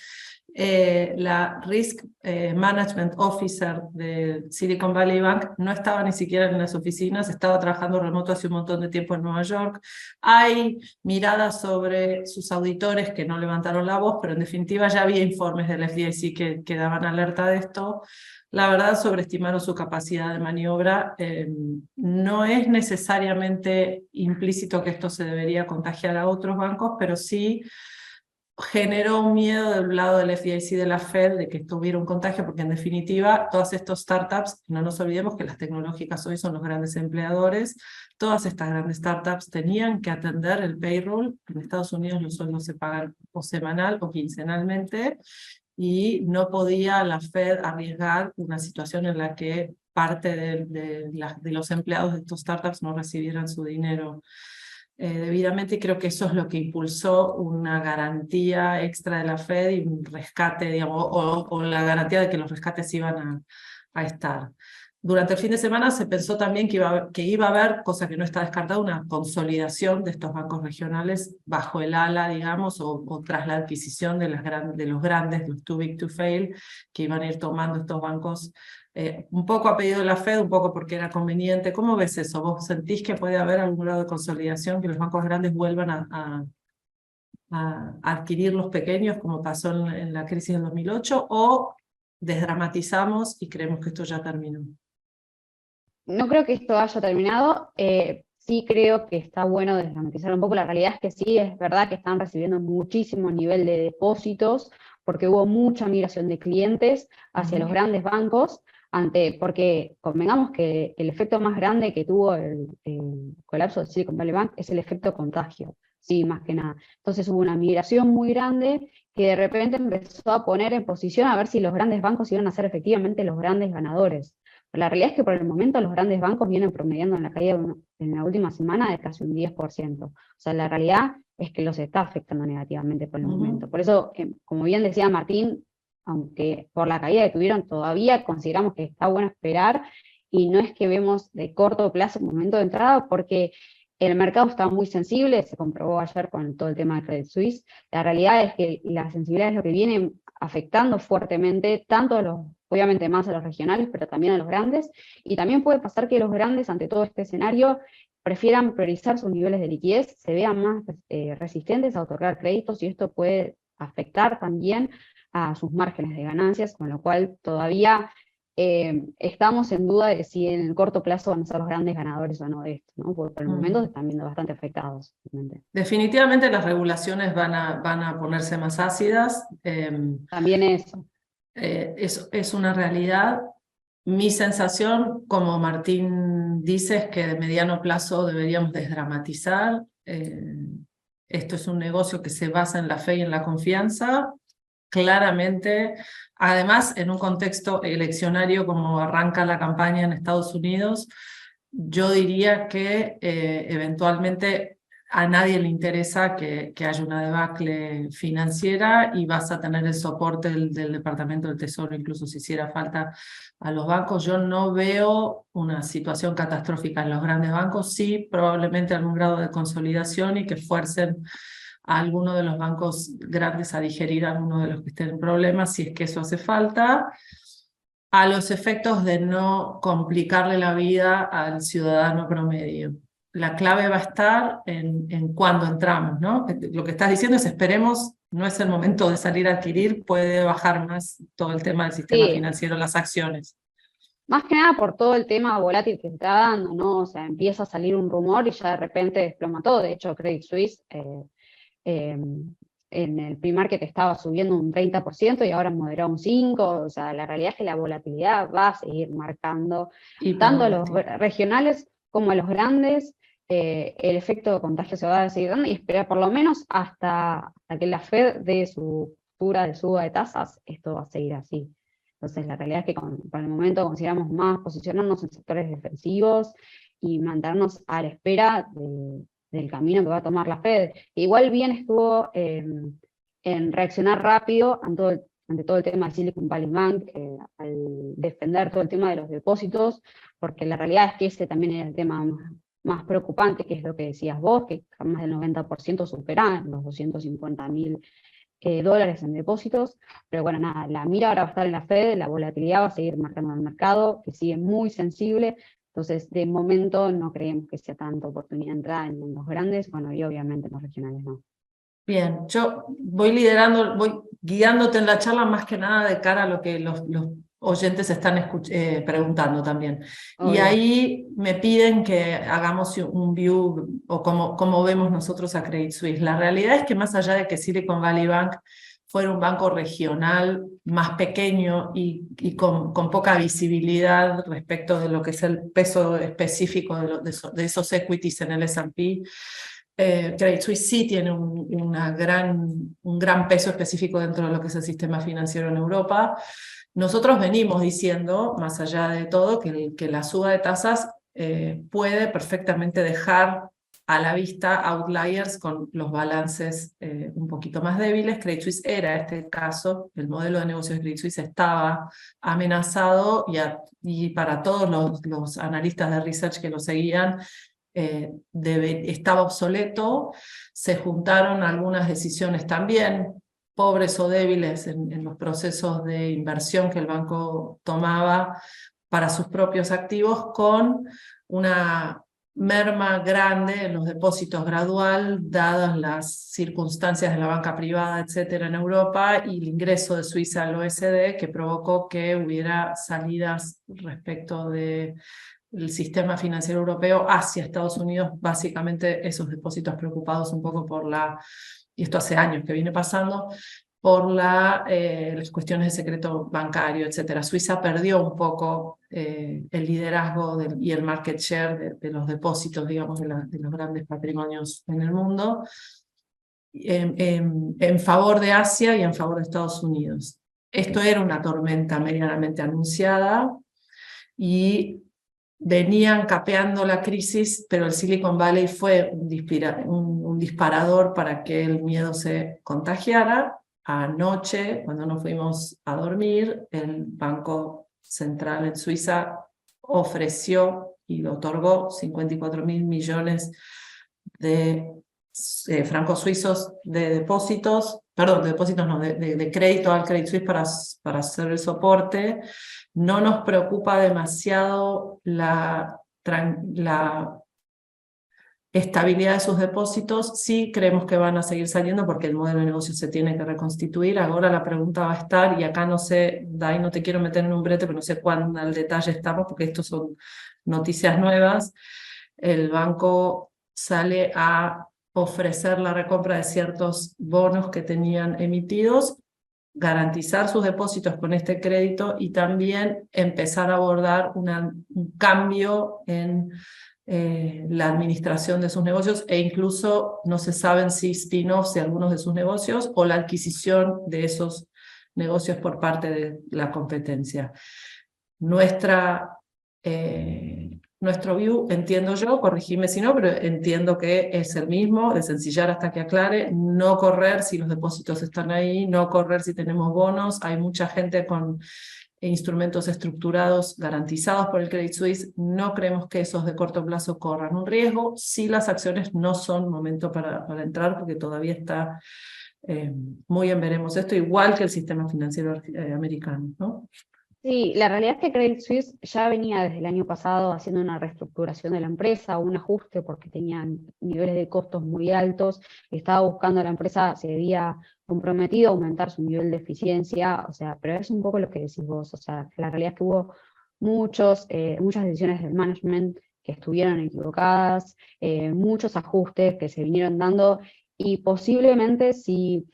La Risk Management Officer de Silicon Valley Bank no estaba ni siquiera en las oficinas, estaba trabajando remoto hace un montón de tiempo en Nueva York. Hay miradas sobre sus auditores que no levantaron la voz, pero en definitiva ya había informes del FDIC que daban alerta de esto. La verdad, sobreestimaron su capacidad de maniobra. No es necesariamente implícito que esto se debería contagiar a otros bancos, pero sí generó un miedo del lado del FDIC y de la Fed de que esto hubiera un contagio, porque en definitiva todas estas startups, no nos olvidemos que las tecnológicas hoy son los grandes empleadores, todas estas grandes startups tenían que atender el payroll. En Estados Unidos los sueldos se pagan o semanal o quincenalmente, y no podía la Fed arriesgar una situación en la que parte de los empleados de estos startups no recibieran su dinero debidamente, y creo que eso es lo que impulsó una garantía extra de la Fed y un rescate, digamos, o la garantía de que los rescates iban a estar. Durante el fin de semana se pensó también que iba a haber, cosa que no está descartada, una consolidación de estos bancos regionales bajo el ala, digamos, o tras la adquisición de los grandes, los too big to fail, que iban a ir tomando estos bancos un poco a pedido de la Fed, un poco porque era conveniente. ¿Cómo ves eso? ¿Vos sentís que puede haber algún grado de consolidación, que los bancos grandes vuelvan a adquirir los pequeños, como pasó en la crisis del 2008, o desdramatizamos y creemos que esto ya terminó? No creo que esto haya terminado. Sí creo que está bueno desdramatizar un poco. La realidad es que sí, es verdad que están recibiendo muchísimo nivel de depósitos, porque hubo mucha migración de clientes hacia los grandes bancos, porque convengamos que el efecto más grande que tuvo el colapso de Silicon Valley Bank es el efecto contagio, sí, más que nada. Entonces hubo una migración muy grande que de repente empezó a poner en posición a ver si los grandes bancos iban a ser efectivamente los grandes ganadores. La realidad es que por el momento los grandes bancos vienen promediando en la caída en la última semana de casi un 10%. O sea, la realidad es que los está afectando negativamente por el momento. Por eso, como bien decía Martín, aunque por la caída que tuvieron, todavía consideramos que está bueno esperar, y no es que vemos de corto plazo un momento de entrada, porque el mercado está muy sensible, se comprobó ayer con todo el tema de Credit Suisse. La realidad es que la sensibilidad es lo que viene afectando fuertemente, tanto obviamente más a los regionales, pero también a los grandes, y también puede pasar que los grandes, ante todo este escenario, prefieran priorizar sus niveles de liquidez, se vean más resistentes a otorgar créditos, y esto puede afectar también a sus márgenes de ganancias, con lo cual todavía estamos en duda de si en el corto plazo van a ser los grandes ganadores o no de esto, ¿no? Porque por el momento se están viendo bastante afectados. Definitivamente las regulaciones van a ponerse más ácidas. También eso. Es una realidad. Mi sensación, como Martín dice, es que de mediano plazo deberíamos desdramatizar. Esto es un negocio que se basa en la fe y en la confianza. Claramente, además, en un contexto eleccionario como arranca la campaña en Estados Unidos, yo diría que eventualmente a nadie le interesa que haya una debacle financiera, y vas a tener el soporte del Departamento del Tesoro, incluso si hiciera falta, a los bancos. Yo no veo una situación catastrófica en los grandes bancos, sí probablemente algún grado de consolidación y que fuercen a alguno de los bancos grandes a digerir a alguno de los que estén en problemas, si es que eso hace falta, a los efectos de no complicarle la vida al ciudadano promedio. La clave va a estar en cuándo entramos, ¿no? Lo que estás diciendo es esperemos, no es el momento de salir a adquirir, puede bajar más todo el tema del sistema financiero, las acciones. Más que nada por todo el tema volátil que se está dando, ¿no? O sea, empieza a salir un rumor y ya de repente desploma todo. De hecho, Credit Suisse en el pre-market estaba subiendo un 30% y ahora moderó un 5%. O sea, la realidad es que la volatilidad va a seguir marcando tanto a los regionales como a los grandes. El efecto de contagio se va a seguir dando, y esperar por lo menos hasta que la Fed dé su postura de suba de tasas, esto va a seguir así. Entonces la realidad es que por el momento consideramos más posicionarnos en sectores defensivos y mantenernos a la espera del camino que va a tomar la Fed. Igual bien estuvo en reaccionar rápido ante todo el tema de Silicon Valley Bank, al defender todo el tema de los depósitos, porque la realidad es que ese también era el tema más preocupante, que es lo que decías vos, que más del 90% superan los $250.000 en depósitos. Pero bueno, nada, la mira ahora va a estar en la Fed, la volatilidad va a seguir marcando el mercado, que sigue muy sensible. Entonces, de momento no creemos que sea tanta oportunidad de entrar en los grandes, bueno, y obviamente en los regionales no. Bien, yo voy guiándote en la charla más que nada de cara a lo que los oyentes están preguntando también. Obvio. Y ahí me piden que hagamos un view, o cómo vemos nosotros a Credit Suisse. La realidad es que más allá de que Silicon Valley Bank fuera un banco regional más pequeño y con poca visibilidad respecto de lo que es el peso específico de esos equities en el S&P, Credit Suisse sí tiene un gran peso específico dentro de lo que es el sistema financiero en Europa. Nosotros venimos diciendo, más allá de todo, que la suba de tasas puede perfectamente dejar a la vista outliers con los balances un poquito más débiles. Credit Suisse era este caso, el modelo de negocios de Credit Suisse estaba amenazado y para todos los analistas de research que lo seguían, estaba obsoleto. Se juntaron algunas decisiones también, pobres o débiles, en los procesos de inversión que el banco tomaba para sus propios activos, con una merma grande en los depósitos gradual, dadas las circunstancias de la banca privada, etcétera, en Europa, y el ingreso de Suiza al OECD, que provocó que hubiera salidas respecto del sistema financiero europeo hacia Estados Unidos, básicamente esos depósitos preocupados un poco por y esto hace años que viene pasando, por las cuestiones de secreto bancario, etcétera. Suiza perdió un poco el liderazgo y el market share de los depósitos, digamos, de los grandes patrimonios en el mundo, en favor de Asia y en favor de Estados Unidos. Esto era una tormenta medianamente anunciada y venían capeando la crisis, pero el Silicon Valley fue un disparador para que el miedo se contagiara. Anoche, cuando nos fuimos a dormir, el Banco Central en Suiza ofreció y otorgó 54.000 millones de francos suizos de depósitos, perdón, de depósitos no, de crédito al Credit Suisse para hacer el soporte. No nos preocupa demasiado la estabilidad de sus depósitos. Sí creemos que van a seguir saliendo porque el modelo de negocio se tiene que reconstituir. Ahora la pregunta va a estar, y acá no sé, Dai, no te quiero meter en un brete, pero no sé cuándo al detalle estamos, porque estos son noticias nuevas. El banco sale a ofrecer la recompra de ciertos bonos que tenían emitidos, garantizar sus depósitos con este crédito y también empezar a abordar un cambio en la administración de sus negocios, e incluso no se saben si spin-offs de algunos de sus negocios o la adquisición de esos negocios por parte de la competencia. Nuestro view, entiendo yo, corregime si no, pero entiendo que es el mismo, de sencillar hasta que aclare, no correr si los depósitos están ahí, no correr si tenemos bonos. Hay mucha gente con instrumentos estructurados garantizados por el Credit Suisse. No creemos que esos de corto plazo corran un riesgo. Sí, las acciones no son momento para entrar porque todavía está muy en veremos esto, igual que el sistema financiero americano, ¿no? Sí, la realidad es que Credit Suisse ya venía desde el año pasado haciendo una reestructuración de la empresa, un ajuste porque tenían niveles de costos muy altos, estaba buscando, la empresa se había comprometido a aumentar su nivel de eficiencia, o sea, pero es un poco lo que decís vos, o sea, la realidad es que hubo muchas decisiones del management que estuvieron equivocadas, muchos ajustes que se vinieron dando, y posiblemente si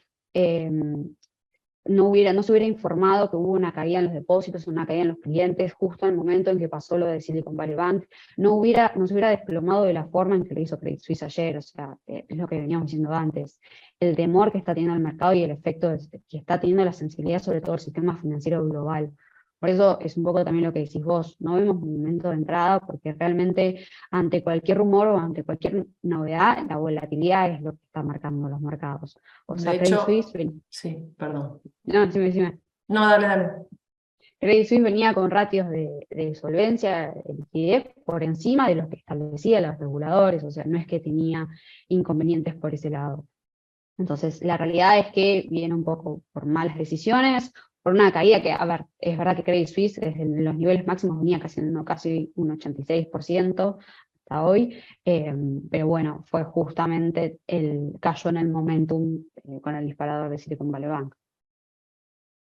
no se hubiera informado que hubo una caída en los depósitos, una caída en los clientes, justo en el momento en que pasó lo de Silicon Valley Bank, no se hubiera desplomado de la forma en que lo hizo Credit Suisse ayer. O sea, es lo que veníamos diciendo antes. El temor que está teniendo el mercado y el efecto que está teniendo la sensibilidad sobre todo el sistema financiero global. Por eso es un poco también lo que decís vos, no vemos un momento de entrada porque realmente ante cualquier rumor o ante cualquier novedad, la volatilidad es lo que está marcando los mercados. O sea, De Credit hecho, Suisse... sí, perdón. No, decime. No, dale. Credit Suisse venía con ratios de solvencia, de liquidez, por encima de los que establecían los reguladores, o sea, no es que tenía inconvenientes por ese lado. Entonces, la realidad es que viene un poco por malas decisiones, por una caída que, a ver, es verdad que Credit Suisse desde los niveles máximos venía casi un 86% hasta hoy, pero bueno, fue justamente cayó en el momentum con el disparador de Silicon Valley Bank.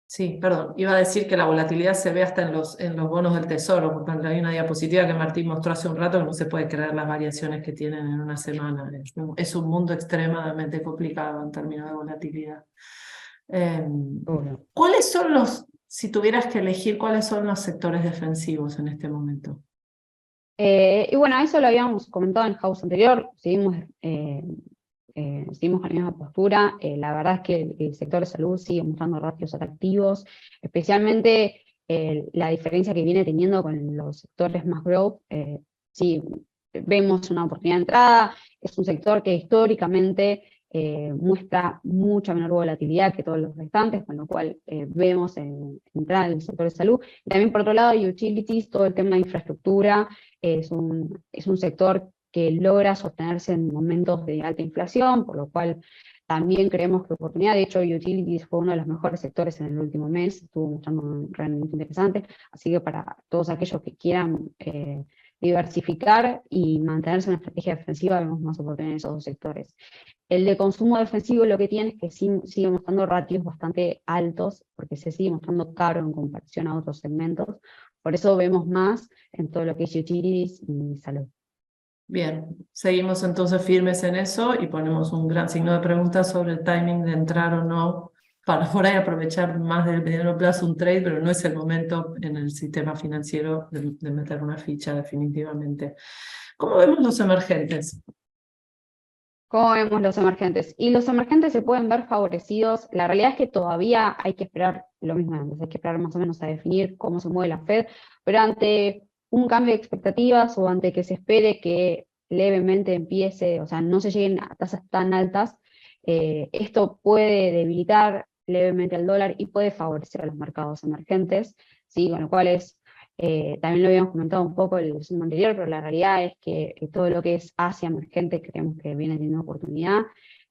Sí, perdón, iba a decir que la volatilidad se ve hasta en los bonos del Tesoro, porque hay una diapositiva que Martín mostró hace un rato que no se puede creer las variaciones que tienen en una semana. Es un mundo extremadamente complicado en términos de volatilidad. ¿Cuáles son si tuvieras que elegir, cuáles son los sectores defensivos en este momento? Y bueno, eso lo habíamos comentado en el house anterior, seguimos con la misma postura. La verdad es que el sector de salud sigue mostrando ratios atractivos, especialmente la diferencia que viene teniendo con los sectores más growth. Sí, vemos una oportunidad de entrada, es un sector que históricamente muestra mucha menor volatilidad que todos los restantes, con lo cual vemos entrar en el sector de salud. Y también por otro lado, utilities, todo el tema de infraestructura, es un sector que logra sostenerse en momentos de alta inflación, por lo cual también creemos que oportunidad. De hecho, utilities fue uno de los mejores sectores en el último mes, estuvo mostrando un rendimiento interesante, así que para todos aquellos que quieran diversificar y mantenerse en una estrategia defensiva, vemos más oportunidad en esos dos sectores. El de consumo defensivo lo que tiene es que sigue mostrando ratios bastante altos, porque se sigue mostrando caro en comparación a otros segmentos, por eso vemos más en todo lo que es utilities y salud. Bien, seguimos entonces firmes en eso y ponemos un gran signo de pregunta sobre el timing de entrar o no, para por ahí aprovechar más del mediano plazo un trade, pero no es el momento en el sistema financiero de meter una ficha definitivamente. ¿Cómo vemos los emergentes? ¿Cómo vemos los emergentes? Y los emergentes se pueden ver favorecidos. La realidad es que todavía hay que esperar lo mismo antes, hay que esperar más o menos a definir cómo se mueve la Fed, pero ante un cambio de expectativas o ante que se espere que levemente empiece, o sea, no se lleguen a tasas tan altas, esto puede debilitar levemente al dólar y puede favorecer a los mercados emergentes, ¿sí? Con lo cual también lo habíamos comentado un poco el resumen anterior, pero la realidad es que todo lo que es Asia emergente creemos que viene teniendo oportunidad.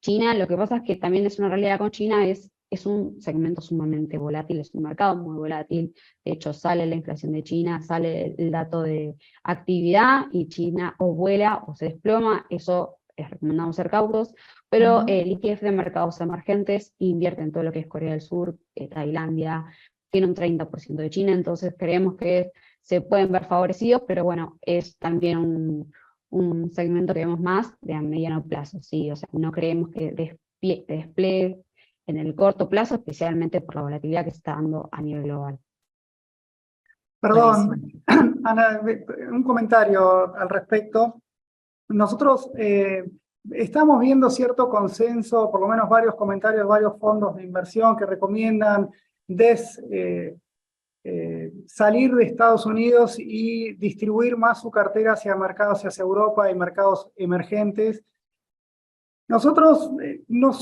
China, lo que pasa es que también es una realidad con China, es un segmento sumamente volátil, es un mercado muy volátil. De hecho, sale la inflación de China, sale el dato de actividad y China o vuela o se desploma. Eso les recomendamos ser cautos, pero el ETF de mercados emergentes invierte en todo lo que es Corea del Sur, Tailandia, tiene un 30% de China, entonces creemos que se pueden ver favorecidos, pero bueno, es también un segmento que vemos más de a mediano plazo, ¿sí? O sea, no creemos que despliegue en el corto plazo, especialmente por la volatilidad que se está dando a nivel global. Perdón, Ana, un comentario al respecto. Nosotros estamos viendo cierto consenso, por lo menos varios comentarios, varios fondos de inversión que recomiendan salir de Estados Unidos y distribuir más su cartera hacia mercados hacia Europa y mercados emergentes. Nosotros no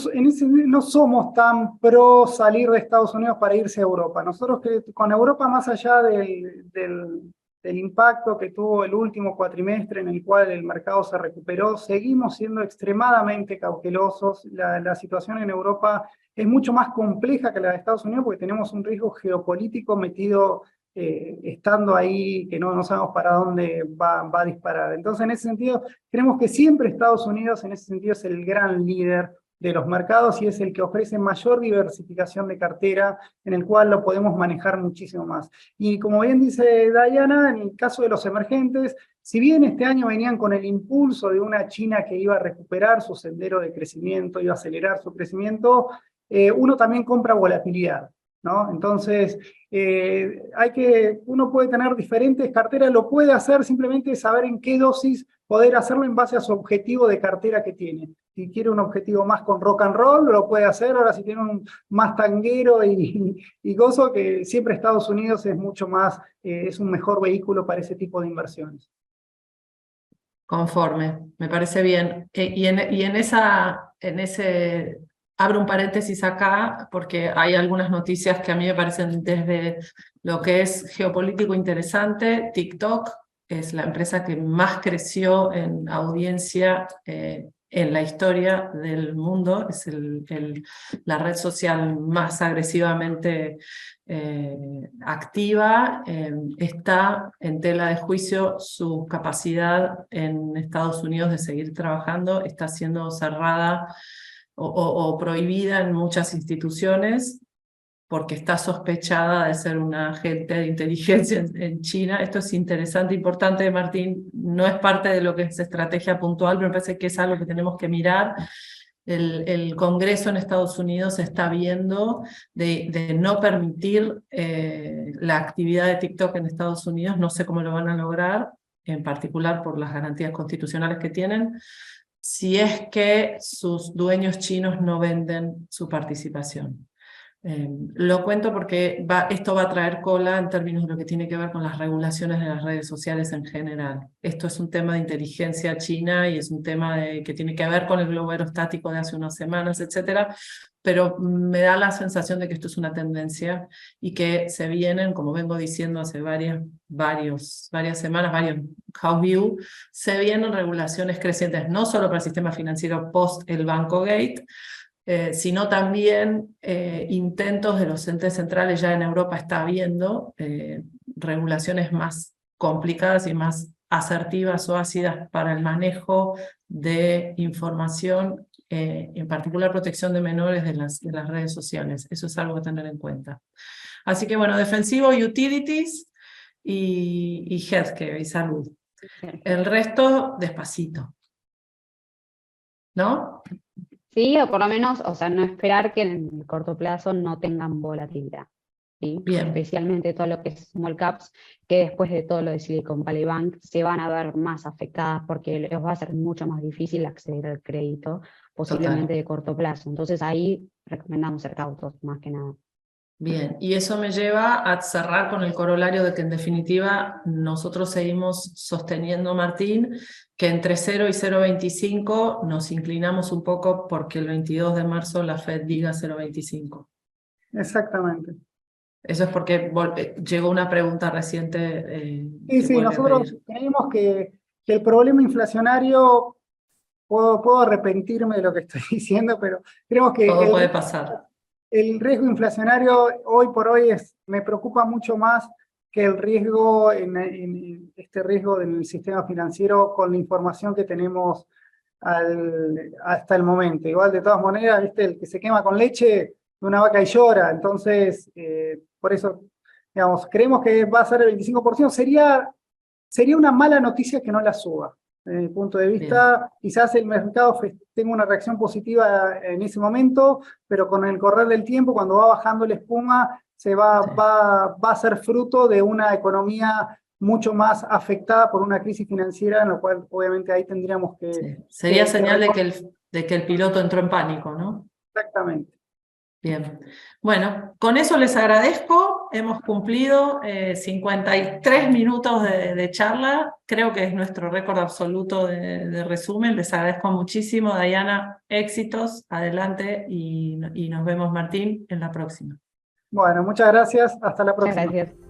somos tan pro salir de Estados Unidos para irse a Europa. Nosotros con Europa, más allá del impacto que tuvo el último cuatrimestre en el cual el mercado se recuperó, seguimos siendo extremadamente cautelosos. La situación en Europa es mucho más compleja que la de Estados Unidos porque tenemos un riesgo geopolítico metido estando ahí, que no sabemos para dónde va a disparar. Entonces, en ese sentido, creemos que siempre Estados Unidos, en ese sentido, es el gran líder de los mercados y es el que ofrece mayor diversificación de cartera, en el cual lo podemos manejar muchísimo más. Y como bien dice Diana, en el caso de los emergentes, si bien este año venían con el impulso de una China que iba a recuperar su sendero de crecimiento, iba a acelerar su crecimiento, uno también compra volatilidad, ¿no? Entonces, uno puede tener diferentes carteras, lo puede hacer simplemente saber en qué dosis poder hacerlo en base a su objetivo de cartera que tiene. Si quiere un objetivo más con rock and roll, lo puede hacer. Ahora si tiene un más tanguero y gozo, que siempre Estados Unidos es mucho más, es un mejor vehículo para ese tipo de inversiones. Conforme, me parece bien. Y en ese... Abro un paréntesis acá porque hay algunas noticias que a mí me parecen desde lo que es geopolítico interesante. TikTok es la empresa que más creció en audiencia en la historia del mundo. Es la red social más agresivamente activa. Está en tela de juicio su capacidad en Estados Unidos de seguir trabajando. Está siendo cerrada o prohibida en muchas instituciones porque está sospechada de ser una agente de inteligencia en China. Esto es interesante, importante, Martín, no es parte de lo que es estrategia puntual, pero me parece que es algo que tenemos que mirar. El Congreso en Estados Unidos está viendo de no permitir la actividad de TikTok en Estados Unidos, no sé cómo lo van a lograr, en particular por las garantías constitucionales que tienen, si es que sus dueños chinos no venden su participación. Lo cuento porque esto va a traer cola en términos de lo que tiene que ver con las regulaciones de las redes sociales en general. Esto es un tema de inteligencia china y es un tema que tiene que ver con el globo aerostático de hace unas semanas, etcétera, pero me da la sensación de que esto es una tendencia y que se vienen, como vengo diciendo hace varias semanas, varios House View, se vienen regulaciones crecientes, no solo para el sistema financiero post el Banco Gate, sino también intentos de los entes centrales. Ya en Europa está habiendo regulaciones más complicadas y más asertivas o ácidas para el manejo de información, en particular protección de menores de las redes sociales. Eso es algo a tener en cuenta. Así que bueno, defensivo, utilities y healthcare y salud. El resto, despacito. ¿No? Sí, o por lo menos, o sea, no esperar que en el corto plazo no tengan volatilidad, ¿sí? Bien. Especialmente todo lo que es small caps, que después de todo lo de Silicon Valley Bank se van a ver más afectadas porque les va a ser mucho más difícil acceder al crédito, posiblemente de corto plazo. Entonces ahí recomendamos ser cautos, más que nada. Bien, y eso me lleva a cerrar con el corolario de que en definitiva nosotros seguimos sosteniendo, Martín, que entre 0 y 0,25 nos inclinamos un poco porque el 22 de marzo la Fed diga 0,25. Exactamente. Eso es porque llegó una pregunta reciente. Sí, nosotros creemos que el problema inflacionario, puedo arrepentirme de lo que estoy diciendo, pero creemos que todo puede pasar. El riesgo inflacionario hoy por hoy me preocupa mucho más que el riesgo este riesgo del sistema financiero con la información que tenemos hasta el momento. Igual, de todas maneras, ¿viste? El que se quema con leche de una vaca y llora. Entonces, por eso, digamos, creemos que va a ser el 25%. Sería una mala noticia que no la suba. Desde mi punto de vista, bien, quizás el mercado tenga una reacción positiva en ese momento, pero con el correr del tiempo, cuando va bajando la espuma, va a ser fruto de una economía mucho más afectada por una crisis financiera, en lo cual obviamente ahí tendríamos que... Sí. Sería señal de que el piloto entró en pánico, ¿no? Exactamente. Bien, bueno, con eso les agradezco, hemos cumplido 53 minutos de charla, creo que es nuestro récord absoluto de resumen, les agradezco muchísimo, Diana, éxitos, adelante y nos vemos, Martín, en la próxima. Bueno, muchas gracias, hasta la próxima. Muchas gracias.